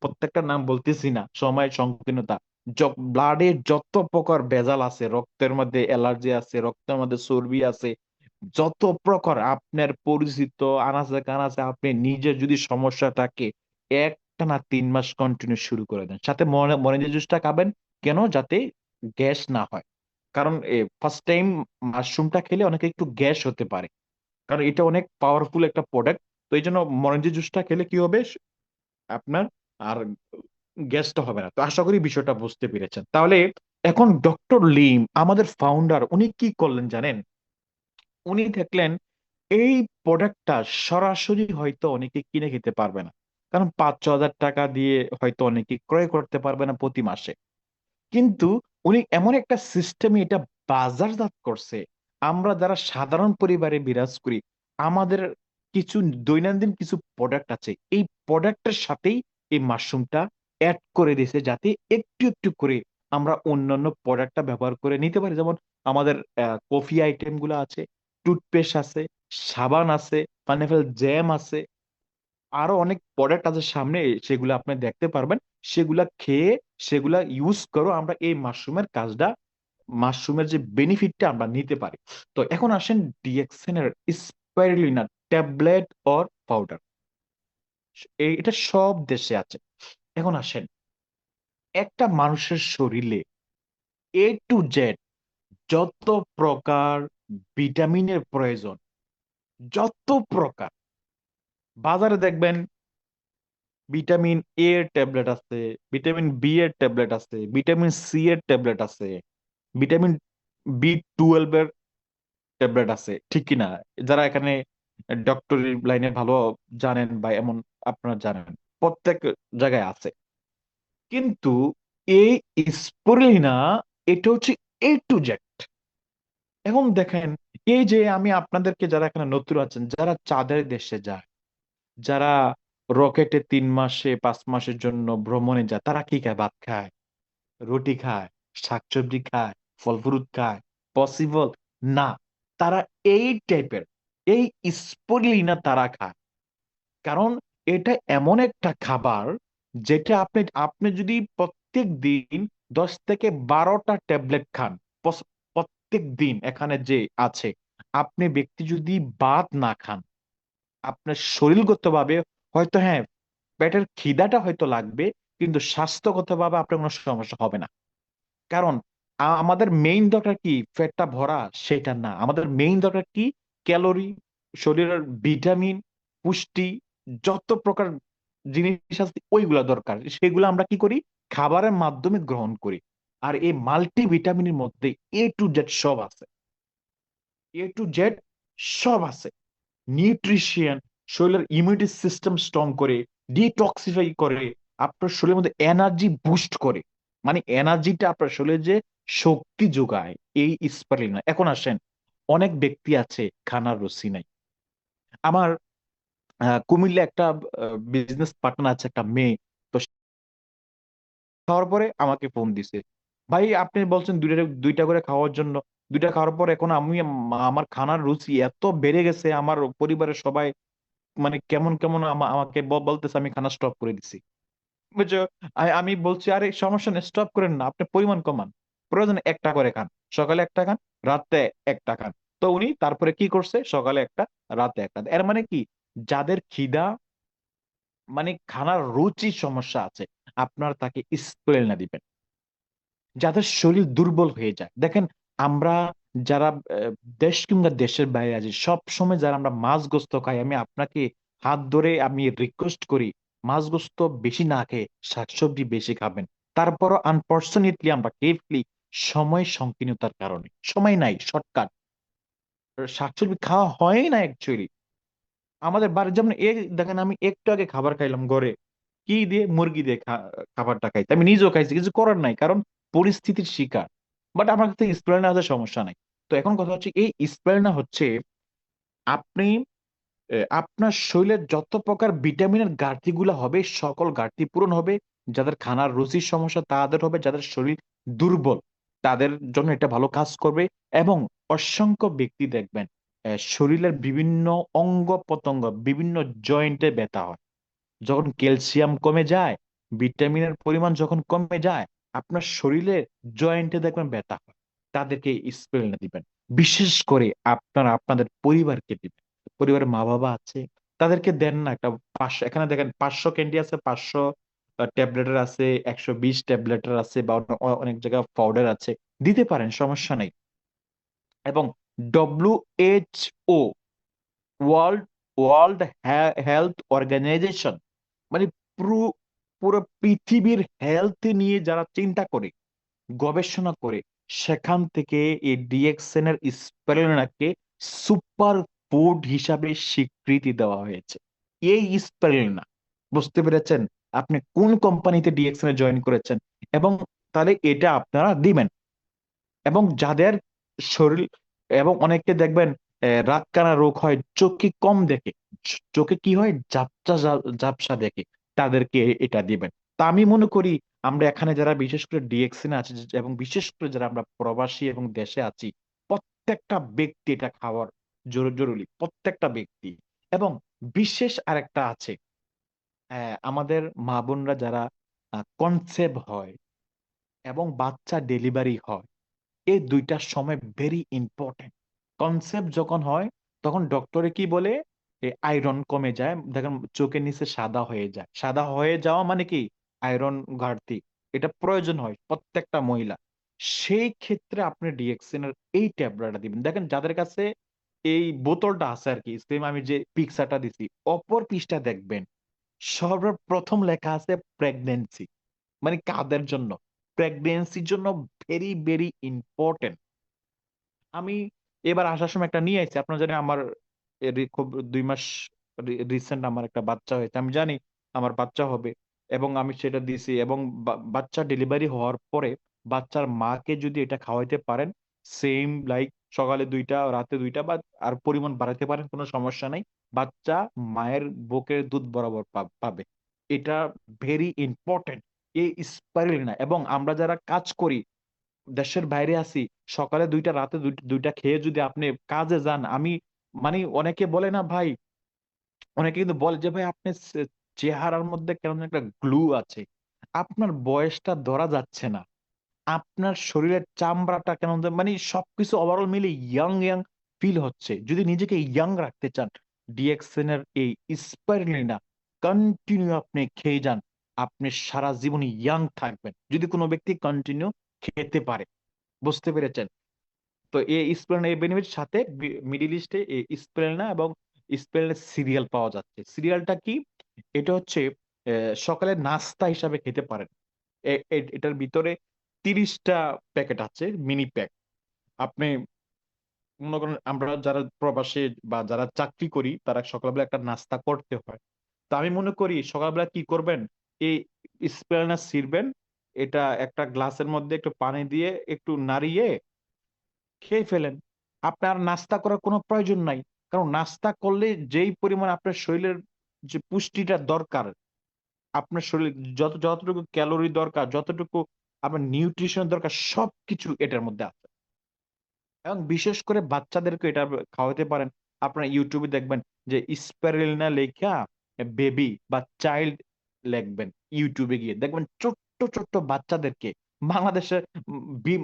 প্রত্যেকটা নাম বলতেছি না, সময় সংকীর্ণতা। ব্লাডে যত প্রকার ভেজাল আছে, রক্তের মধ্যে অ্যালার্জি আছে, রক্তের মধ্যে চর্বি আছে, যত প্রকার আপনার পরিচিত আনাচে কানাচে, আপনি নিজের যদি সমস্যা থাকে, একটানা 3 মাস কন্টিনিউ শুরু করে দেন, সাথে মরেঞ্জি জুসটা খাবেন। কেন? যাতে গ্যাস না হয়। কারণ ফার্স্ট টাইম মাশরুমটা খেলে অনেকে একটু গ্যাস হতে পারে, কারণ এটা অনেক পাওয়ারফুল একটা প্রোডাক্ট। তো এই জন্য মরেঞ্জি জুসটা খেলে কি হবে আপনার আর গ্যাসটা হবে না। তো আশা করি বিষয়টা বুঝতে পেরেছেন। তাহলে এখন ডক্টর লিম আমাদের ফাউন্ডার উনি কি করলেন জানেন? উনি দেখলেন এই প্রোডাক্টটা সরাসরি হয়তো অনেকে কিনে খেতে পারবে না, কারণ 5-6 হাজার টাকা দিয়ে হয়তো অনেকে ক্রয় করতে পারবে না প্রতি মাসে। কিন্তু উনি এমন একটা সিস্টেমে এটা বাজারজাত করছে, আমরা যারা সাধারণ পরিবারে বিরাজ করি, আমাদের কিছু দৈনন্দিন কিছু প্রোডাক্ট আছে, এই প্রোডাক্টের সাথেই এই মাশরুমটা অ্যাড করে দিয়েছে, যাতে একটু একটু করে আমরা অন্যান্য প্রোডাক্টটা ব্যবহার করে নিতে পারি। যেমন আমাদের কফি আইটেম গুলো আছে, টুথপেস্ট আছে, সাবান আছে, পাইনাপেল জ্যাম আছে, আরো অনেক প্রোডাক্ট আছে সামনে, সেগুলো আপনি দেখতে পারবেন। সেগুলা খেয়ে, সেগুলা ইউজ করো, আমরা এই মাশরুমের কাজটা, মাশরুমের যে বেনিফিটটা আমরা নিতে পারি। তো এখন আসেন ডিএক্সেনের স্পাইরুলিনা ট্যাবলেট অর পাউডার, এটা সব দেশে আছে। এখন আসেন, একটা মানুষের শরীরে A to Z যত প্রকার ভিটামিনের প্রয়োজন, যত প্রকার, বাজারে দেখবেন ভিটামিন এ এর ট্যাবলেট আছে, ভিটামিন বি এর ট্যাবলেট আছে, ভিটামিন সি এর ট্যাবলেট আছে, ভিটামিন B12 এর ট্যাবলেট আছে, ঠিক কি না? যারা এখানে ডক্টরি লাইনে ভালো জানেন বা এমন, আপনারা জানেন প্রত্যেক জায়গায় আছে। কিন্তু এই স্পিরুলিনা, এটা হচ্ছে A to Z। এখন দেখেন, এই যে আমি আপনাদেরকে, যারা এখানে নতুন আছেন, যারা চাঁদের দেশে যায়, যারা রকেটে 3 মাসে 5 মাসের জন্য ভ্রমণে যায়, তারা কি খায়? ভাত খায়, রুটি খায়, শাকসবজি খায়, ফল ফ্রুট খায়? পসিবল না। তারা এই টাইপের, এই স্পোরুলিনা তারা খায়। কারণ এটা এমন একটা খাবার, যেটা আপনি আপনি যদি প্রত্যেক দিন 10 থেকে 12টা ট্যাবলেট খান, প্রত্যেক দিন এখানে যে আছে, আপনি ব্যক্তি যদি ভাত না খান, আপনার শরীরগতভাবে হয়তো, হ্যাঁ, পেটের খিদাটা হয়তো লাগবে, কিন্তু স্বাস্থ্যগতভাবে আপনার কোনো সমস্যা হবে না। কারণ আমাদের মেইন দরকার কি? পেটটা ভরা, সেটা না। আমাদের মেইন দরকার কি? ক্যালোরি, শরীরের ভিটামিন, পুষ্টি, যত প্রকার জিনিস আছে ওইগুলা দরকার, সেগুলো আমরা কি করি? খাবারের মাধ্যমে গ্রহণ করি। আর এই মাল্টি ভিটামিনের মধ্যে A to Z সব আছে, A to Z সব আছে। নিউট্রিশন, শরীরের ইমিউনিটি সিস্টেম স্ট্রং করে, ডিটক্সিফাই করে, আপনার শরীরের মধ্যে এনার্জি বুস্ট করে, মানে এনার্জিটা আপনার শরীরে যে শক্তি যোগায়, এই স্পারুলিনা। এখন আসেন, অনেক ব্যক্তি আছে খানার রুচি নাই। আমার কুমিল্লা একটা বিজনেস পার্টনার আছে, একটা মেয়ে। তো সে খাওয়ার পরে আমাকে ফোন দিছে, ভাই আপনি বলছেন দুইটা দুইটা করে খাওয়ার জন্য, দুইটা খাওয়ার পর এখন আমি আমার খানার রুচি এত বেড়ে গেছে, আমার পরিবারের সবাই মানে কেমন কেমন আমাকে বলতেছে, আমি খানা স্টপ করে দিছি, বুঝছো? আমি বলছি, আরে সমস্যা নেই, স্টপ করেন না, আপনি পরিমাণ কমান, প্রয়োজন একটা করে খান, সকালে একটা খান, রাতে একটা খান। তো উনি তারপরে কি করছে? সকালে একটা, রাতে একটা। এর মানে কি? যাদের খিদা, মানে খানার রুচির সমস্যা আছে, আপনার তাকে স্পিরুলিনা দিবেন। যাদের শরীর দুর্বল হয়ে যায়, দেখেন, আমরা যারা দেশ কিংবা দেশের বাইরে আছি, সব সময় যারা আমরা মাছ গোস্ত খাই, আমি আপনাকে হাত ধরে আমি রিকোয়েস্ট করি, মাছ গোস্ত বেশি না খেয়ে শাকসবজি বেশি খাবেন। তারপরও আনফর্চুনেটলি আমরা কেফলি, সময় সংকীর্ণতার কারণে সময় নাই, শর্টকাট, শাকসবজি খাওয়া হয় না অ্যাকচুয়ালি। আমাদের বাড়ির যেমন দেখেন, আমি একটু আগে খাবার খাইলাম ঘরে, কি দিয়ে? মুরগি দিয়ে খাবারটা খাইতে আমি নিজেও খাইছি, কিছু করার নাই, কারণ পরিস্থিতির শিকার। বাট আমার কাছে স্প্রেনা হতে সমস্যা নাই। তো এখন কথা হচ্ছে, এই স্প্রেনা হচ্ছে, আপনি আপনার শরীরের যত প্রকার ভিটামিনের ঘাটতিগুলো হবে, সকল ঘাটতি পূরণ হবে। যাদের খানার রুচির সমস্যা তাদের হবে, যাদের শরীর দুর্বল তাদের জন্য এটা ভালো কাজ করবে। এবং অসংখ্য ব্যক্তি দেখবেন, শরীরের বিভিন্ন অঙ্গ প্রত্যঙ্গ, বিভিন্ন জয়েন্টে ব্যথা হয়, যখন ক্যালসিয়াম কমে যায়, ভিটামিনের পরিমাণ যখন কমে যায়, আপনার শরীরে জয়েন্টে দেখবেন ব্যথা হয়, তাদেরকে স্পিরুলিনা দিবেন। বিশেষ করে আপনারা আপনাদের পরিবারকে দিবেন। পরিবারের মা বাবা আছে, তাদেরকে দেন না একটা 500, এখানে দেখেন 500 ক্যান্ডি আছে, 500 ট্যাবলেটের আছে, 120 ট্যাবলেটের আছে, বা অনেক জায়গায় পাউডার আছে, দিতে পারেন, সমস্যা নেই। এবং WHO, world world health organization, মানে পুরো পুরো পৃথিবীর হেলথ নিয়ে যারা চিন্তা করে, গবেষণা করে, সেখান থেকে এই ডিএক্সএন এর স্পিরুলিনাকে সুপার ফুড হিসাবে স্বীকৃতি দেওয়া হয়েছে। এই স্পিরুলিনা, বুঝতে পেরেছেন আপনি কোন কোম্পানিতে ডিএক্সএন এ জয়েন করেছেন, এবং তাহলে এটা আপনারা দিবেন। এবং যাদের শরীর, এবং অনেককে দেখবেন রাতকানা রোগ হয়, চোখে কম দেখে, চোখে কি হয়, ঝাপসা ঝাপসা দেখে, তাদেরকে এটা দিবেন। তা আমি মনে করি আমরা এখানে যারা বিশেষ করে ডিএক্সিনে আছি, এবং বিশেষ করে যারা আমরা প্রবাসী এবং দেশে আছি, প্রত্যেকটা ব্যক্তি এটা খাওয়ার জরুরি, প্রত্যেকটা ব্যক্তি। এবং বিশেষ আরেকটা আছে, আমাদের মা বোনরা যারা কনসেপ্ট হয় এবং বাচ্চা ডেলিভারি হয়, এই দুইটার সময় ভেরি ইম্পর্টেন্ট। কনসেপ্ট যখন হয়, তখন ডক্টরে কি বলে, আয়রন কমে যায়, দেখেন চোখের নিচে সাদা হয়ে যায়, সাদা হয়ে যাওয়া মানে কি, আয়রন ঘাটতি, এটা প্রয়োজন হয় প্রত্যেকটা মহিলা। সেই ক্ষেত্রে আপনি ডিএক্সিন এর এই ট্যাবলেটটা দিবেন। দেখেন যাদের কাছে এই বোতলটা আছে আর কি, সেম আমি যে পিকচারটা দিছি, অপর পৃষ্ঠা দেখবেন সর্বপ্রথম লেখা আছে প্রেগনেন্সি, মানে কাদের জন্য, প্রেগনেন্সির জন্য ভেরি ভেরি ইম্পর্টেন্ট। আমি এবার আসার সময় একটা নিয়ে আইছি, আপনারা জানেন আমার খুব 2 মাস রিসেন্ট আমার একটা বাচ্চা হয়েছে, আমি জানি আমার বাচ্চা হবে, এবং আমি সেটা দিছি। এবং বাচ্চা ডেলিভারি হওয়ার পরে বাচ্চার মাকে যদি এটা খাওয়াইতে পারেন, সেম লাইক সকালে 2টা রাতে 2টা, বা আর পরিমাণ বাড়াতে পারেন, কোনো সমস্যা নাই, বাচ্চা মায়ের বুকের দুধ বরাবর পাবে। এটা ভেরি ইম্পর্টেন্ট, এই স্পাইরুলিনা। এবং আমরা যারা কাজ করি, দেশের বাইরে আছি, সকালে 2টা রাতে 2টা খেয়ে যদি আপনি কাজে যান, আমি মানে অনেকে বলে না ভাই, অনেকে কিন্তু বলে যে ভাই আপনি চেহারার মধ্যে কেমন একটা গ্লু আছে, আপনার বয়সটা ধরা যাচ্ছে না, আপনার শরীরের চামড়াটা কেমন মানে সবকিছু ওভারঅল মিলে ইয়াং ইয়াং ফিল হচ্ছে। যদি নিজেকে ইয়াং রাখতে চান, ডিএক্সএন এর এই স্পাইরুলিনা কন্টিনিউ আপনি খেয়ে যান, আপনি সারা জীবন ইয়াং থাকবেন, যদি কোনো ব্যক্তি কন্টিনিউ খেতে পারে। বুঝতে পেরেছেন? তো এই স্প্লেন্ডা, এই বেনিফিট সাথে মিডিল ইস্টে এই স্প্লেন্ডা এবং স্প্লেন্ডার সিরিয়াল পাওয়া যাচ্ছে। সিরিয়ালটা কি? এটা হচ্ছে সকালে নাস্তা হিসাবে খেতে পারেন। এটার ভিতরে 30টা প্যাকেট আছে, মিনি প্যাক। আপনি মনে করেন আমরা যারা প্রবাসে বা যারা চাকরি করি, তারা সকালবেলা একটা নাস্তা করতে হয়। তো আমি মনে করি সকালবেলা কি করবেন, এই স্প্লেন্ডা ছিঁড়বেন, এটা একটা গ্লাসের মধ্যে একটু পানি দিয়ে একটু নাড়িয়ে খেয়ে ফেলেন। আপনার নাস্তা করার কোনো প্রয়োজন নাই, কারণ নাস্তা করলে যেই পরিমাণ আপনার শরীরের যে পুষ্টিটা দরকার, আপনার শরীর যতটুকু ক্যালোরি দরকার, যতটুকু আপনার নিউট্রিশন দরকার, সবকিছু এটার মধ্যে আছে। এবং বিশেষ করে বাচ্চাদেরকে এটা খাওয়াতে পারেন। আপনারা ইউটিউবে দেখবেন যে স্পাইরুলিনা লেখা বেবি বা চাইল্ড লিখবেন, ইউটিউবে গিয়ে দেখবেন ছোট্ট ছোট্ট বাচ্চাদেরকে, বাংলাদেশের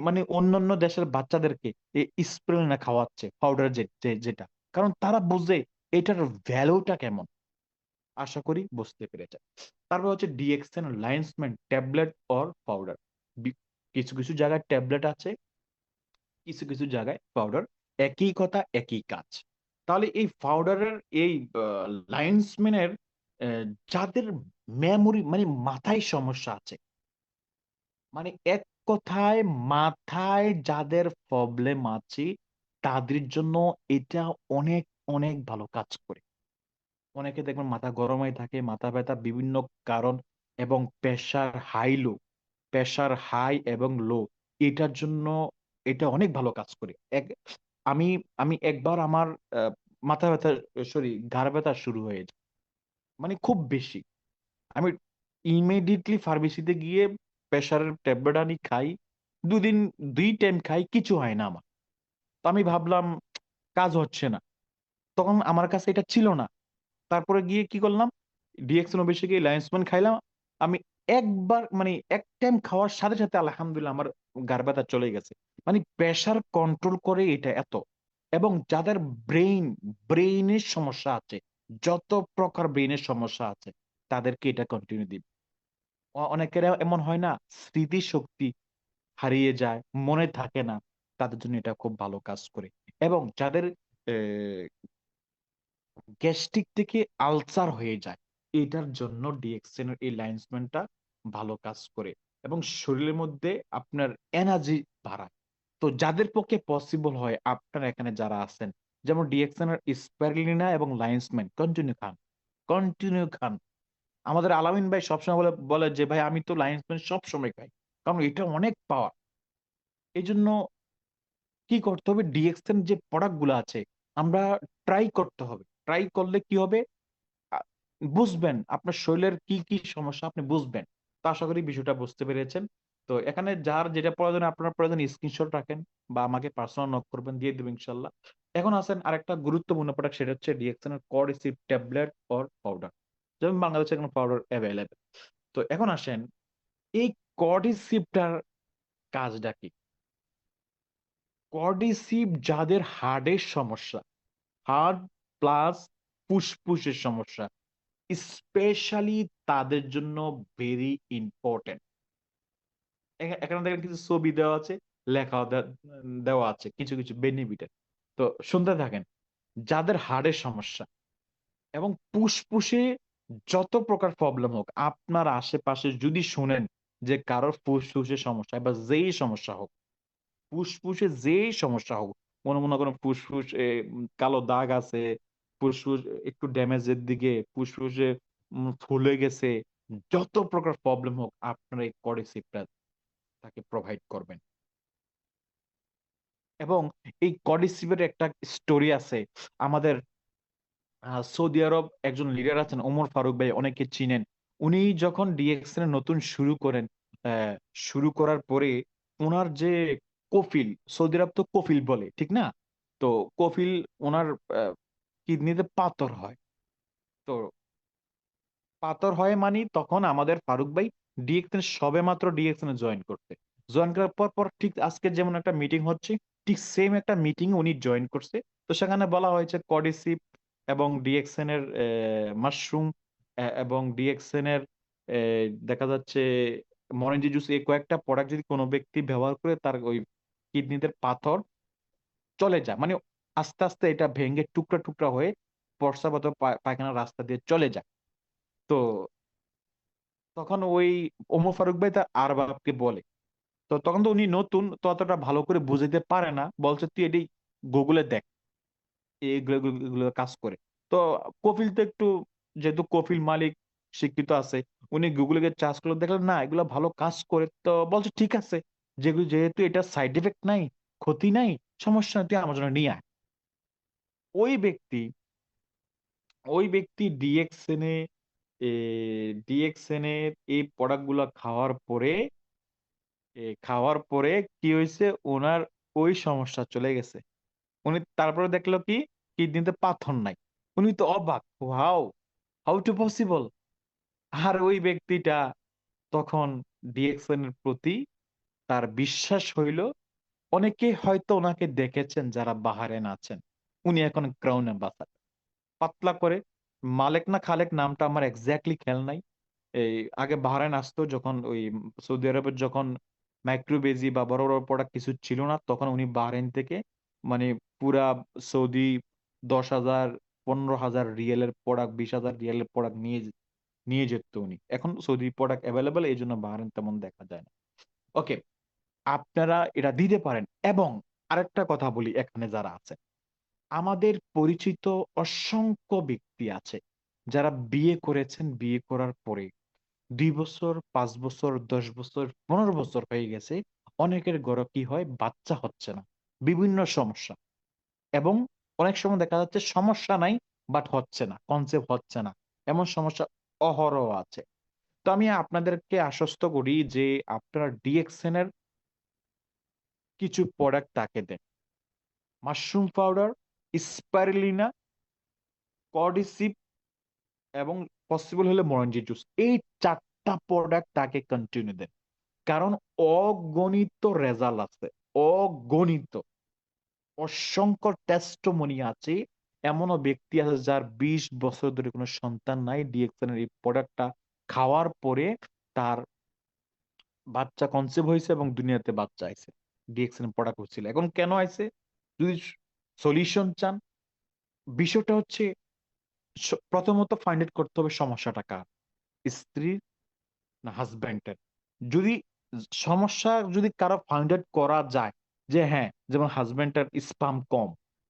মানে অন্যান্য দেশের বাচ্চাদেরকে এই স্পাইরুলিনা খাওয়াচ্ছে, পাউডার যেটা, কারণ তারা বুঝে এটার ভ্যালুটা কেমন। আশা করি বুঝতে পেরেছে। তারপর হচ্ছে DXN linesman tablet or powder. কিছু কিছু জায়গায় ট্যাবলেট আছে, কিছু কিছু জায়গায় পাউডার, একই কথা একই কাজ। তাহলে এই পাউডারের এই লাইন্সম্যানের যাদের মেমোরি মানে মাথায় সমস্যা আছে, মানে এক কথায় মাথায় যাদের প্রবলেম আছে, তাদের জন্য এটা অনেক অনেক ভালো কাজ করে। অনেকে দেখবেন মাথা গরম হয়ে থাকে, মাথা ব্যথা বিভিন্ন কারণ, এবং প্রেশার হাই এবং লো, এটার জন্য এটা অনেক ভালো কাজ করে। আমি আমি একবার আমার মাথা ব্যথা, সরি ঘাড় ব্যথা শুরু হয়ে যায়, মানে খুব বেশি, আমি ইমিডিয়েটলি ফার্মেসিতে গিয়ে প্রেশারের ট্যাবলেট আনি, খাই, 2 দিন 2 টাইম খাই, কিছু হয় না আমার। তো আমি ভাবলাম কাজ হচ্ছে না, তখন আমার কাছে এটা ছিল না। তারপরে গিয়ে কি করলাম, ডিএক্সএন অফিসে গিয়ে লাইন্সম্যান খাইলাম। আমি একবার মানে এক টাইম খাওয়ার সাথে সাথে আলহামদুলিল্লাহ আমার গার ব্যথা চলে গেছে। মানে প্রেশার কন্ট্রোল করে এটা এত। এবং যাদের ব্রেইনের সমস্যা আছে, যত প্রকার ব্রেইনের সমস্যা আছে, তাদেরকে এটা কন্টিনিউ দিবে। অনেকের এমন হয় না, স্মৃতিশক্তি হারিয়ে যায়, মনে থাকে না, তাদের জন্য এটা খুব ভালো কাজ করে। এবং যাদের গ্যাস্ট্রিক থেকে আলসার হয়ে যায়, এটার জন্য ডিএক্সএন এর এই লাইন্সম্যানটা ভালো কাজ করে এবং শরীরের মধ্যে আপনার এনার্জি বাড়ায়। তো যাদের পক্ষে পসিবল হয়, আপনারা এখানে যারা আছেন, যেমন ডিএক্সএন এর স্পারুলিনা এবং লাইন্সম্যান কন্টিনিউ খান, কন্টিনিউ খান। আমাদের আলামিন ভাই সবসময় বলে বলে যে ভাই আমি তো লাইন্সম্যান সব সময় খাই, কারণ এটা অনেক পাওয়ার। এই জন্য কি করতে হবে, ডিএক্সএন যে প্রোডাক্ট গুলো আছে আমরা ট্রাই করতে হবে। ট্রাই করলে কি হবে, আ- বুঝবেন আপনার শরীরের কি কি সমস্যা, আপনি বুঝবেন। তো আশা করি বিষয়টা বুঝতে পেরেছেন। তো এখানে যার যেটা প্রয়োজন, আপনার প্রয়োজন স্ক্রিনশট রাখেন বা আমাকে পার্সোনাল নক করবেন, দিয়ে দেবো ইনশাল্লাহ। এখন আসেন আরেকটা গুরুত্বপূর্ণ প্রোডাক্ট, সেটা হচ্ছে ডিএক্সএনের কর্ডিসিভ ট্যাবলেট অর পাউডার। যেমন বাংলাদেশে এখন পাউডার অ্যাভেলেবেল। তো এখন আসেন এই কর্ডিসিভটার কাজটা কি। কর্ডিসিভ যাদের হার্টের সমস্যা, হার্ট প্লাস ফুসফুসের সমস্যা, স্পেশালি তাদের জন্য ভেরি ইম্পর্টেন্ট। এখানে দেখেন কিছু ছবি দেওয়া আছে, লেখা দেওয়া আছে কিছু কিছু বেনিফিটের। তো শুনতে থাকেন। যাদের হাড়ের সমস্যা এবং ফুসফুসে যত প্রকার প্রবলেম হোক, আপনার আশেপাশে যদি শুনেন যে কারোর ফুসফুসের সমস্যা বা যেই সমস্যা হোক, ফুসফুসে যেই সমস্যা হোক, মনে মনে করেন ফুসফুস কালো দাগ আছে, ফুসফুস একটু ড্যামেজের দিকে, ফুসফুসে ফুলে গেছে, যত প্রকার প্রবলেম হোক, আপনারা এই কর্ডিসিভটা তাকে প্রোভাইড করবেন। এবং এই কর্ডিসিভের একটা স্টোরি আছে। আমাদের সৌদি আরব একজন লিডার আছেন, ওমর ফারুক ভাই, অনেকে চিনেন। উনি যখন ডিএক্সএন নতুন শুরু করেন, আহ, শুরু করার পরে ওনার যে কফিল, সৌদি আরব তো কফিল বলে ঠিক না? তো কফিল ওনার কিডনিতে পাথর হয়। তো পাথর হয় মানে তখন আমাদের ফারুক ভাই ডিএক্সএন সবে মাত্র ডিএক্সএন জয়েন করতে, জয়েন করার পর পর ঠিক আজকে যেমন একটা মিটিং হচ্ছে, ঠিক সেম একটা মিটিং উনি জয়েন করছে। তো সেখানে বলা হয়েছে কডিসিপ এবং ডিএক্সএন এর মাশরুম এবং ডিএক্সএন এর দেখা যাচ্ছে মরেঞ্জি জুস, এই কয়েকটা প্রোডাক্ট যদি কোনো ব্যক্তি ব্যবহার করে, তার ওই কিডনিতে পাথর চলে যায়, মানে আস্তে আস্তে এটা ভেঙে টুকরা টুকরা হয়ে প্রস্রাব অথবা পায়খানার রাস্তা দিয়ে চলে যায়। তো তখন ওই ওমর ফারুক ভাই তার আর বাপকে বলে। তো তখন তো উনি নতুন, তো অতটা ভালো করে বুঝাইতে পারে না, বলছে তুই এটি গুগলে দেখ, এগুলো এগুলো এগুলো কাজ করে। তো কপিল তো একটু, যেহেতু কপিল মালিক শিক্ষিত আছে, উনি গুগলে গিয়ে চার্জ করে দেখলেন না এগুলো ভালো কাজ করে। তো বলছে ঠিক আছে, যেগুলো যেহেতু এটা সাইড এফেক্ট নাই, ক্ষতি নাই, সমস্যা নেই, তুই আমার জন্য নিয়ে আয়। ওই ব্যক্তি ওই ব্যক্তি ডিএক্সএন এর এই প্রোডাক্ট গুলা খাওয়ার পরে কি হয়েছে, ওনার ওই সমস্যা চলে গেছে। উনি তারপরে দেখলো কি, কিডনিতে পাথর নাই। উনি তো অবাক, হাউ হাউ টু পসিবল। আর ওই ব্যক্তিটা তখন ডিএক্সএন এর প্রতি তার বিশ্বাস হইল। অনেকে হয়তো ওনাকে দেখেছেন যারা বাহারেন আছেন, উনি এখন ক্রাউন অ্যাম্বাসাডর। পাতলা করে, মালেক না খালেক নামটা আমার এক্স্যাক্টলি খেয়াল নাই। এই আগে বাহরাইন আসতো যখন, ওই সৌদি আরবের যখন মাইক্রোবেজি বা বড় বড় প্রোডাক্ট কিছু ছিল না, তখন উনি বাহরাইন থেকে মানে পুরা সৌদি 10,000 15,000 রিয়েলের প্রোডাক্ট, 20,000 রিয়েলের প্রোডাক্ট নিয়ে নিয়ে যেত উনি। এখন সৌদি প্রোডাক্ট অ্যাভেলেবেল, এই জন্য বাহরাইন তেমন দেখা যায় না। ওকে, আপনারা এটা দিতে পারেন। এবং আরেকটা কথা বলি, এখানে যারা আছে, আমাদের পরিচিত অসংখ্য ব্যক্তি আছে যারা বিয়ে করেছেন, বিয়ে করার পরে 2 বছর, 5 বছর, 10 বছর, 15 বছর হয়ে গেছে, অনেকের ঘরে কি হয়, বাচ্চা হচ্ছে না, বিভিন্ন সমস্যা। এবং অনেক সময় দেখা যাচ্ছে সমস্যা নাই, বাট হচ্ছে না, কনসেপ্ট হচ্ছে না, এমন সমস্যা অহরহ আছে। তো আমি আপনাদেরকে আশ্বস্ত করি যে আপনারা ডিএক্সএন এর কিছু প্রোডাক্ট তাকে দেন। মাশরুম পাউডার, স্পাইরুলিনা, কর্ডিসিপ এবং পসিবল হলে মরঞ্জি জুস, এই 4 একটা প্রোডাক্ট তাকে কন্টিনিউ দেন। কারণ অগণিত রেজাল্ট আছে, অগণিত, অসংখ্য টেস্টিমনি আছে। এমনও ব্যক্তি আছে যার 20 বছর ধরে কোনো সন্তান নাই, ডিএক্সএন এর এই প্রোডাক্টটা খাওয়ার পরে তার বাচ্চা কনসেভ হয়েছে এবং দুনিয়াতে বাচ্চা আইছে, ডিএক্সএন প্রোডাক্ট হচ্ছিল। এখন কেন আইছে? যদি সলিউশন চান, বিষয়টা হচ্ছে প্রথমত ফাইন্ড আউট করতে হবে সমস্যাটা কার, স্ত্রীর না হাজব্যান্ডের। যদি সমস্যা যদি কারো ফাইন্ড আউট করা যায় যে হ্যাঁ, যেমন হাজব্যান্ডের স্পাম কম,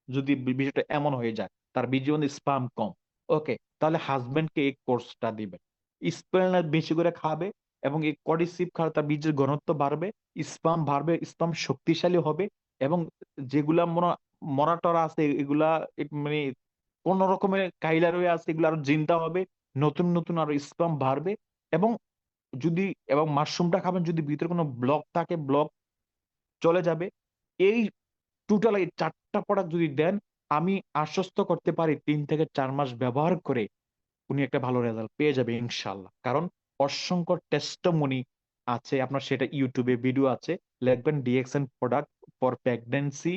যদি বিষয়টা এমন হয়ে যায় তার জীবনে স্পাম কম, ওকে, তাহলে হাজব্যান্ডকে এই কোর্সটা দিবেন। স্পেল বেশি করে খাবে এবং এই কডিসিপ খাওয়া তার বীজের ঘনত্ব বাড়বে, স্পাম বাড়বে, স্পাম শক্তিশালী হবে। এবং যেগুলা মরা টরা আছে এগুলা মানে কোন রকমের কাইলা রয়ে আছে এগুলো আরো জিন্দা হবে, নতুন নতুন আরো স্পাম বাড়বে। এবং যদি এবং মাশরুমটা খাবেন, যদি ভিতরে কোনো ব্লক থাকে ব্লক চলে যাবে। এই টোটাল এই 4টা প্রোডাক্ট যদি দেন, আমি আশ্বস্ত করতে পারি 3 থেকে 4 মাস ব্যবহার করে উনি একটা ভালো রেজাল্ট পেয়ে যাবে ইনশাল্লাহ। কারণ অসংখ্য টেস্টিমনি আছে, আপনার সেটা ইউটিউবে ভিডিও আছে, লিখবেন DXN product for pregnancy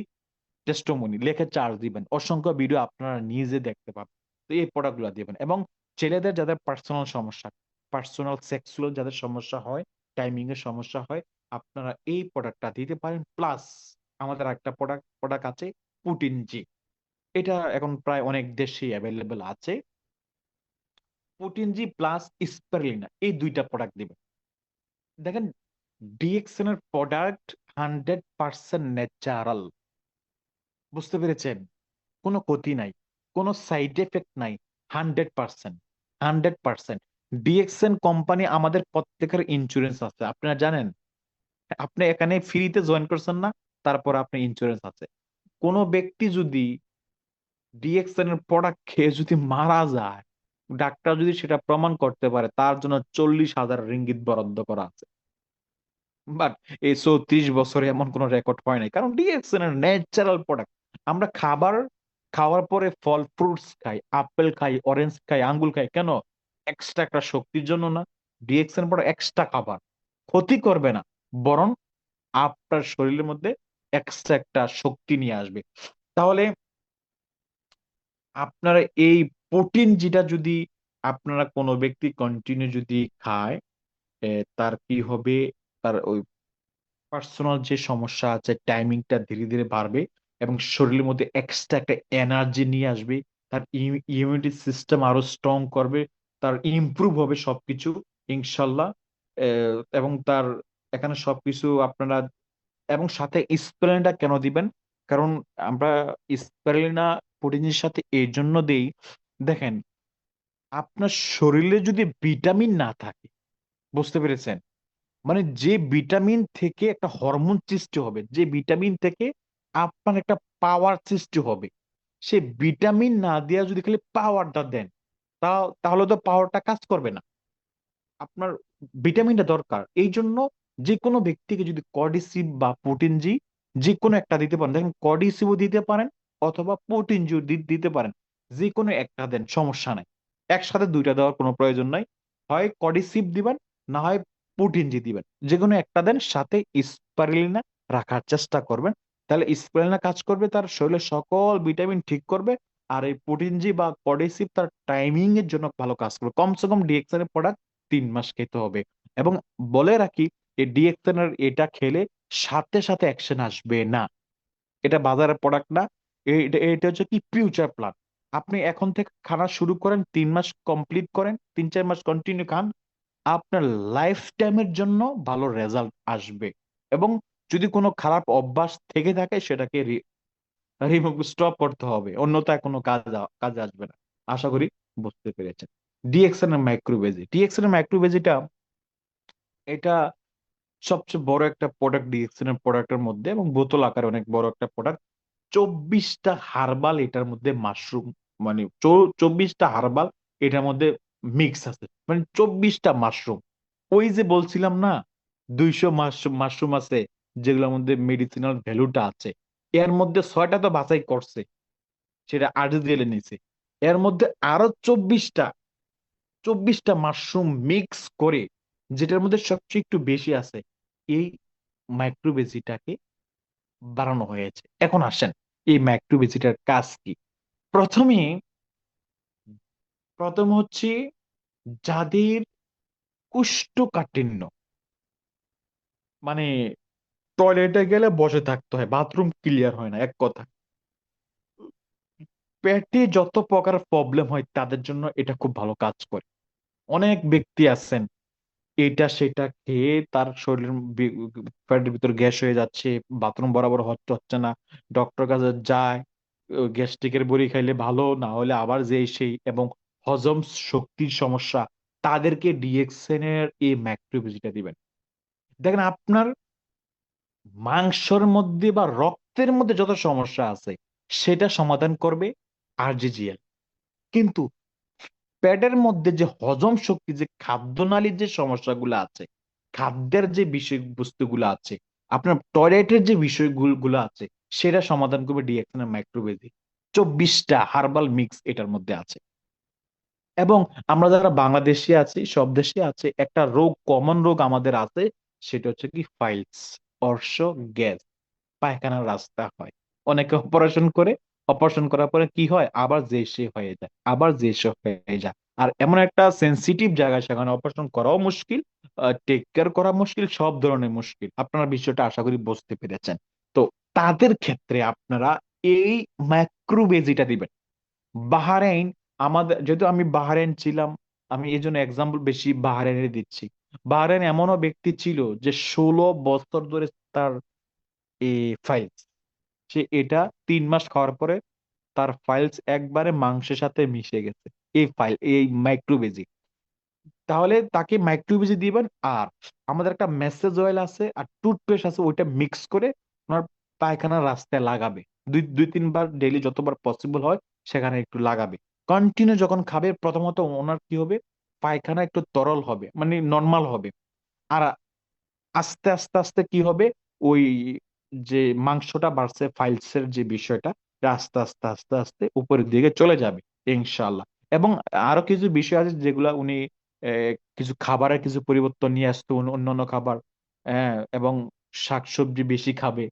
testimony, লিখে চার্জ দিবেন, অসংখ্য ভিডিও আপনারা নিজে দেখতে পাবেন। তো এই প্রোডাক্ট গুলো দিবেন। এবং ছেলেদের যাদের পার্সোনাল সমস্যা, পার্সোনাল সেক্সুয়াল যাদের সমস্যা হয়, টাইমিং এর সমস্যা হয়, আপনারা এই প্রোডাক্টটা দিতে পারেন। প্লাস আমাদের একটা প্রোডাক্ট আছে পুটিন জি, এটা এখন প্রায় অনেক দেশেই অ্যাভেলেবেল আছে। পুটিন জি প্লাস স্পারলিনা, এই 2টা প্রোডাক্ট দিবেন। দেখেন, ডিএক্সএন এর প্রোডাক্ট 100% ন্যাচারাল, বুঝতে পেরেছেন? কোনো ক্ষতি নাই, কোনো সাইড এফেক্ট নাই, 100%, 100%। ডিএক্সএন কোম্পানি আমাদের প্রত্যেকের ইন্স্যুরেন্স আছে, আপনারা জানেন। আপনি এখানে ফ্রিতে জয়েন করছেন না, তারপর আপনার ইন্স্যুরেন্স আছে। কোনো ব্যক্তি যদি ডিএক্সএন এর প্রোডাক্ট খেয়ে যদি মারা যায়, ডাক্তার যদি সেটা প্রমাণ করতে পারে, তার জন্য 40,000 রিঙ্গিত বরাদ্দ করা আছে। বাট এই 34 বছরে এমন কোন রেকর্ড হয় নাই, কারণ ডিএক্সএন এর ন্যাচারাল প্রোডাক্ট। আমরা খাওয়ার পরে ফল ফ্রুটস খাই, আপেল খাই, অরেঞ্জ খাই, আঙ্গুর খাই, কেন? এক্সট্রা একটা শক্তির জন্য না। ডিএক্সএন প্রোডাক্ট এক্সট্রা খাবার ক্ষতি করবে না, বরং আপনার শরীরের মধ্যে এক্সট্রা একটা শক্তি নিয়ে আসবে। তাহলে আপনারা এই প্রোটিন যেটা যদি আপনারা কোনো ব্যক্তি কন্টিনিউ যদি খায়, তার কি হবে? তার ওই পার্সোনাল যে সমস্যা আছে টাইমিংটা ধীরে ধীরে বাড়বে এবং শরীরের মধ্যে এক্সট্রা একটা এনার্জি নিয়ে আসবে। তার ইমিউনিটি সিস্টেম আরো স্ট্রং করবে, তার ইমপ্রুভ হবে সবকিছু ইনশাল্লাহ। এবং তার এখানে সবকিছু আপনারা, এবং সাথে স্পিরুলিনা কেন দিবেন? কারণ আমরা স্পিরুলিনা প্রোটিনের সাথে এই জন্য দেই, দেখেন, আপনার শরীরে যদি ভিটামিন না থাকে, বুঝতে পেরেছেন, মানে যে ভিটামিন থেকে একটা হরমোন সৃষ্টি হবে, যে ভিটামিন থেকে আপনার একটা পাওয়ার সৃষ্টি হবে, সে ভিটামিন না দিয়ে যদি খালি পাওয়ারটা দেন, তাহলে তো পাওয়ারটা কাজ করবে না। আপনার ভিটামিনটা দরকার। এই জন্য যে কোনো ব্যক্তিকে যদি কর্ডিসিভ বা প্রোটিন জি যে কোনো একটা দিতে পারেন, দেখেন কর্ডিসিভও দিতে পারেন অথবা প্রোটিন জি দিতে পারেন, যে কোনো একটা দেন, সমস্যা নাই। একসাথে 2টা দেওয়ার কোনো প্রয়োজন নাই। হয় কর্ডিসিভ দিবেন, না হয় প্রোটিন জি দিবেন, যে কোনো একটা দেন, সাথে স্পারুলিনা রাখার চেষ্টা করবেন। তাহলে স্পারুলিনা কাজ করবে, তার শরীরের সকল ভিটামিন ঠিক করবে। আর এই প্রোটিন জি বা কর্ডিসিভ তার টাইমিং এর জন্য ভালো কাজ করবে। কমসে কম ডিএক্সএন এর প্রোডাক্ট 3 মাস খেতে হবে। এবং বলে রাখি, এই ডিএক্সএন এর এটা খেলে সাথে সাথে অ্যাকশন আসবে না, এটা বাজারের প্রোডাক্ট না। এটা হচ্ছে কি ফিউচার প্ল্যান। আপনি এখন থেকে খানা শুরু করেন, 3 মাস কমপ্লিট করেন, 3-4 মাস কন্টিনিউ খান, আপনার লাইফ টাইমের জন্য ভালো রেজাল্ট আসবে। এবং যদি কোনো খারাপ অভ্যাস থেকে থাকে সেটাকে রিমুভ স্টপ করতে হবে, অন্যথায় কোনো কাজে আসবে না। আশা করি বুঝতে পেরেছেন। ডিএক্সএন এর মাইক্রোবেজি, ডিএক্সএন এর মাইক্রোবেজিটা এটা সবচেয়ে বড় একটা প্রোডাক্ট ডিএক্সএন এর প্রোডাক্টের মধ্যে, এবং বোতল আকারে অনেক বড় একটা প্রোডাক্ট। 24টা হার্বাল এটার মধ্যে মাশরুম, মানে 24টা হার্বাল এটার মধ্যে মিক্স আছে, মানে 24টা মাশরুম। ওই যে বলছিলাম না, 200 মাশরুম আছে যেগুলোর মধ্যে মেডিসিনাল ভ্যালুটা আছে, এর মধ্যে 6টা তো বাছাই করছে, সেটা আর্টিফিশিয়ালি নিছে। এর মধ্যে আরো 24টা মাশরুম মিক্স করে যেটার মধ্যে সবচেয়ে একটু বেশি আছে, এই মাইক্রোবেজিটাকে বাড়ানো হয়েছে। এখন আসেন, এই মাইক্রোবেজিটার কাজ কি। প্রথমে প্রথম হচ্ছে যাদের কোষ্ঠকাঠিন্য, মানে টয়লেটে গেলে বসে থাকতে হয়, বাথরুম ক্লিয়ার হয় না, এক কথা, পেটে যত প্রকার প্রবলেম হয় তাদের জন্য এটা খুব ভালো কাজ করে। অনেক ব্যক্তি আছেন এটা সেটা খেয়ে তার শরীরের পেটের ভিতর গ্যাস হয়ে যাচ্ছে, বাথরুম বরাবর হচ্ছে হচ্ছে না, ডক্টর কাছে যায়, গ্যাস্ট্রিকের বড়ি খাইলে ভালো, না হলে আবার যেই সেই, এবং হজম শক্তির সমস্যা, তাদেরকে ডিএক্সেনের এই ম্যাক্রোভিজিটা দিবেন। দেখেন আপনার মাংসর মধ্যে বা রক্তের মধ্যে যত সমস্যা আছে সেটা সমাধান করবে আরজিজিএল। কিন্তু পেটের মধ্যে যে হজম শক্তি, যে খাদ্যনালীর যে সমস্যাগুলো আছে, খাদ্যের যে বিষয়বস্তুগুলো আছে, আপনার টয়লেটের যে বিষয়গুলো আছে, সেটা সমাধান করবে ডিএক্সএন মাইক্রোবেজি। 24টা হার্বাল মিক্স এটার মধ্যে আছে। এবং আমরা যারা বাংলাদেশে আছি, সব দেশে আছে, একটা রোগ, কমন রোগ আমাদের আছে, সেটা হচ্ছে কি ফাইলস, অর্শ, গ্যাস, পায়খানার রাস্তা হয়। অনেকে অপারেশন করে, অপারেশন করার পরে কি হয়, আবার যে সে হয়ে যায়, আবার যে সে হয়ে যায়। আর এমন একটা সেন্সিটিভ জায়গা, সেখানে অপারেশন করাও মুশকিল, টেক কেয়ার করা মুশকিল, সব ধরনের মুশকিল। আপনারা বিষয়টা আশা করি বুঝতে পেরেছেন। তো তাদের ক্ষেত্রে আপনারা এই ম্যাক্রোবেজিটা দিবেন। বাহারাইন, আমাদের যেহেতু আমি বাহারাইন ছিলাম, আমি এই জন্য এক্সাম্পল বেশি বাহারাইনের দিচ্ছি। বাহারাইন এমনও ব্যক্তি ছিল যে 16 বছর ধরে তার এই ফাইলস, সে এটা 3 মাস খাওয়ার পরে তার ফাইলস একবারে মাংসের সাথে মিশে গেছে, এই ফাইল, এই মাইক্রোবেজি। তাহলে তাকে মাইক্রোবেজি দিবেন। আর আমাদের একটা মেসেজ অয়েল আছে আর টুথপেস্ট আছে, ওইটা মিক্স করে ওনার পায়খানার রাস্তায় লাগাবে। দুই দুই তিনবার ডেইলি, যতবার পসিবল হয় সেখানে একটু লাগাবে। কন্টিনিউ যখন খাবে, প্রথমত ওনার কি হবে, পায়খানা একটু তরল হবে, মানে নর্মাল হবে। আর আস্তে আস্তে আস্তে কি হবে, ওই যে মাংসটা বাড়ছে, ফাইলসের যে বিষয়টা, এটা আস্তে আস্তে আস্তে আস্তে উপরের দিকে চলে যাবে ইনশাল্লাহ। এবং আরো কিছু বিষয় আছে যেগুলা উনি কিছু খাবারের কিছু পরিবর্তন নিয়ে আসতো, অন্যান্য খাবার, এবং শাকসবজি বেশি খাবে।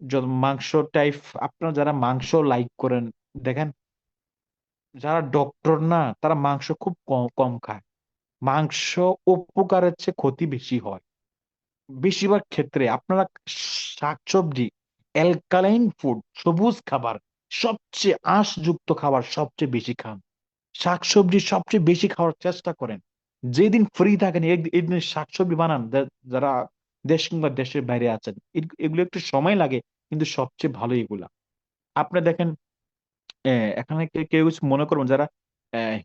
যত মাংস টাইপ, আপনারা যারা মাংস লাইক করেন, দেখেন যারা ডক্টর না, তারা মাংস খুব কম কম খায়। মাংস উপকারের চেয়ে ক্ষতি বেশি হয় বেশিরভাগ ক্ষেত্রে। আপনারা শাকসবজি, অ্যালকালাইন ফুড, সবুজ খাবার, সবচেয়ে আঁশযুক্ত খাবার সবচেয়ে বেশি খান। শাকসবজি সবচেয়ে বেশি খাওয়ার চেষ্টা করেন। যেদিন ফ্রি থাকেন একদিন শাকসবজি বানান। যারা দেশ কিংবা দেশের বাইরে আছেন, এগুলো একটু সময় লাগে, কিন্তু সবচেয়ে ভালো এগুলা। আপনি দেখেন, এখানে কেউ কিছু মনে করবেন, যারা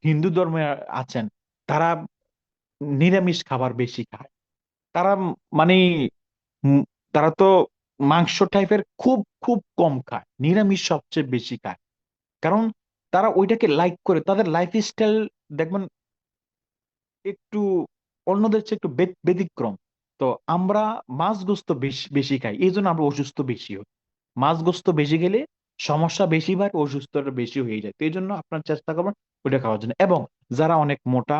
হিন্দু ধর্মে আছেন, তারা নিরামিষ খাবার বেশি খায়। তারা মানে উম, তারা তো মাংস টাইপের খুব খুব কম খায়, নিরামিষ সবচেয়ে বেশি খায়। কারণ তারা ওইটাকে লাইক করে, তাদের লাইফ স্টাইল দেখবেন একটু অন্যদের চেয়ে একটু ব্যতিক্রম। তো আমরা মাছ গোস্ত বেশি বেশি খাই, এই জন্য আমরা অসুস্থ বেশি হই। মাছ গোস্ত বেশি গেলে সমস্যা বেশি হয়, অসুস্থতা বেশি হয়ে যায়। তো এই জন্য আপনার চেষ্টা করবেন ওইটা খাওয়ার জন্য। এবং যারা অনেক মোটা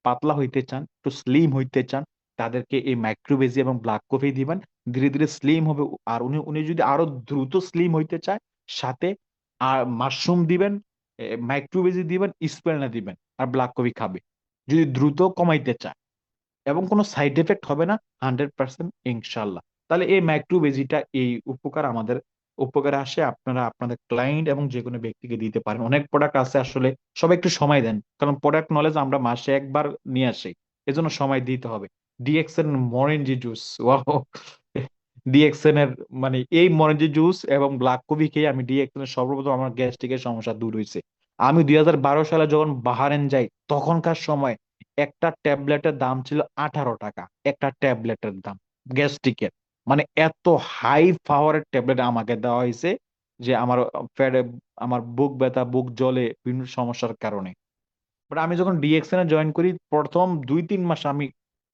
পাতলা হইতে চান, একটু স্লিম হইতে চান, তাদেরকে এই মাইক্রোবেজি এবং ব্ল্যাক কফি দিবেন। ধীরে ধীরে স্লিম হবে। আর উনি উনি যদি আরো দ্রুত স্লিম হইতে চায়, সাথে আর মাশরুম দিবেন, মাইক্রোবেজি দিবেন, স্পেরনা দিবেন, আর ব্ল্যাক কফি খাবে, যদি দ্রুত কমাইতে চায়। এবং কোনো সাইড এফেক্ট হবে না, 100% ইনশাল্লাহ। তাহলে এই মাইক্রোবেজিটা, এই উপকার আমাদের উপকারে আসে, আপনারা আপনাদের ক্লায়েন্ট এবং যে কোনো ব্যক্তিকে দিতে পারেন। অনেক প্রোডাক্ট আছে আসলে, সবাই একটু সময় দেন, কারণ প্রোডাক্ট নলেজ আমরা মাসে একবার নিয়ে আসি, এজন্য সময় দিতে হবে। DXN Morinzhi juice, wow! DXN এর, মানে এই মরেঞ্জি জুস এবং ব্ল্যাক কফি খেয়ে আমি ডিএক্সএন এর সর্বপ্রথম আমার গ্যাস্ট্রিকের সমস্যা দূর হয়েছে। আমি 2012 সালে যখন বাহারেন যাই, তখনকার সময় একটা ট্যাবলেটের দাম ছিল 18 টাকা, একটা ট্যাবলেটের দাম, গ্যাস্ট্রিকের। মানে এত হাই পাওয়ারের ট্যাবলেট আমাকে দেওয়া হয়েছে যে আমার পেটে, আমার বুক ব্যথা, বুক জ্বলে বিভিন্ন সমস্যার কারণে। বাট আমি যখন ডিএক্সএন এ জয়েন করি, প্রথম 2-3 মাস আমি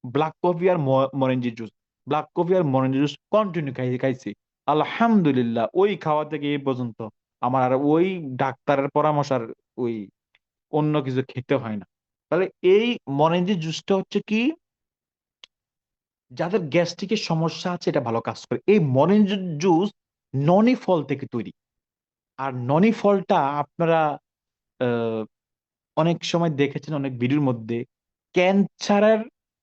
ব্ল্যাক কফি আর মরেঞ্জি জুস, ব্ল্যাক কফি আর মরেঞ্জি জুস কন্টিনিউ খাইছি। আলহামদুলিল্লাহ, ওই খাওয়া থেকে এই পর্যন্ত আমার আর ওই ডাক্তারের পরামর্শ আর ওই অন্য কিছু খেতে হয় না। তাহলে এই মরেঞ্জি জুসটা হচ্ছে কি, যাদের গ্যাস্ট্রিকের সমস্যা আছে এটা ভালো কাজ করে। এই মরেঞ্জ জুস ননি ফল থেকে তৈরি। আর ননি ফলটা আপনারা আহ, অনেক সময় দেখেছেন অনেক ভিডিওর মধ্যে, ক্যান্সারের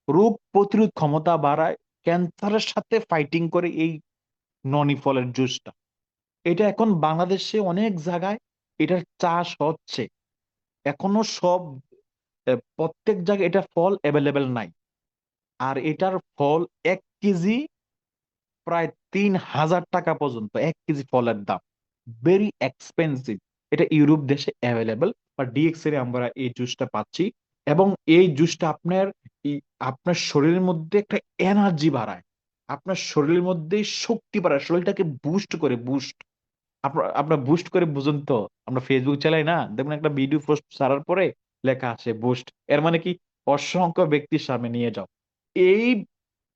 রোগ প্রতিরোধ ক্ষমতা বাড়ায়, ক্যান্সারের সাথে ফাইটিং করে এই ননি ফলের জুসটা। এটা এখন বাংলাদেশে অনেক জায়গায় এটার চাষ হচ্ছে। এখনো সব প্রত্যেক জায়গায় এটা ফল অ্যাভেলেবেল নাই। আর এটার ফল 1 কেজি প্রায় 3,000 টাকা পর্যন্ত, 1 কেজি ফলের দাম। Very expensive. এটা ইউরোপ দেশে অ্যাভেলেবেল, বা ডিএক্স এর আমরা এই জুসটা পাচ্ছি। এবং এই জুসটা আপনার আপনার শরীরের মধ্যে একটা এনার্জি বাড়ায়, আপনার শরীরের মধ্যে শক্তি বাড়ায়, শরীরটাকে বুস্ট করে, বুস্ট। আপনার আপনার বুস্ট করে বুঝুন তো। আমরা ফেসবুক চালাই না, দেখবেন একটা ভিডিও পোস্ট ছাড়ার পরে লেখা আছে বুস্ট। এর মানে কি? অসংখ্য ব্যক্তির সামনে নিয়ে যাও। এই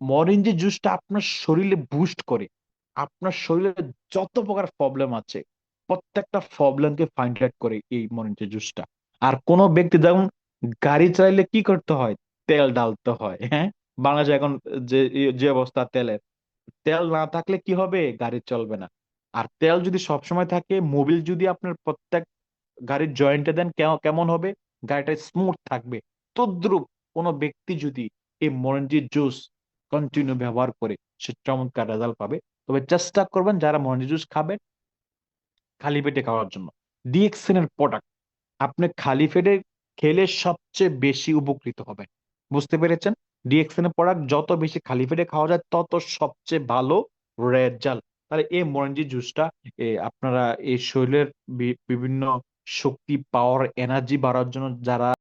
মরেঞ্জি জুসটা আপনার শরীরে বুস্ট করে। আপনার শরীরে যত প্রকার প্রবলেম আছে প্রত্যেকটা প্রবলেমকে ফাইন্ড আউট করে এই মরেঞ্জি জুসটা। আর কোন ব্যক্তি যেমন গাড়ি চালাইলে কি করতে হয়? তেল ডালতে হয়, হ্যাঁ। বাংলাদেশে এখন যে যে অবস্থা তেলের, তেল না থাকলে কি হবে? গাড়ি চলবে না। আর তেল যদি সবসময় থাকে, মোবিল যদি আপনার প্রত্যেক গাড়ির জয়েন্টে দেন, কেমন হবে? গাড়িটা স্মুথ থাকবে। তদ্রুপ কোন ব্যক্তি যদি এই মরেঞ্জি জুস কন্টিনিউ ব্যবহার করে, সে চমৎকার রেজাল্ট পাবে। তবে চেষ্টা করবেন যারা মরেঞ্জি জুস খাবেন খালি পেটে খাওয়ার জন্য। ডিএক্সএন এর প্রোডাক্ট আপনি খালি পেটে খেলে সবচেয়ে বেশি উপকৃত হবেন। বুঝতে পেরেছেন? ডিএক্সএন এর প্রোডাক্ট যত বেশি খালি পেটে খাওয়া যায় তত সবচেয়ে ভালো রেজাল্ট। তাহলে এই মরেঞ্জি জুসটা আপনারা এই শরীরের বিভিন্ন শক্তি, পাওয়ার, এনার্জি বাড়ার জন্য যারা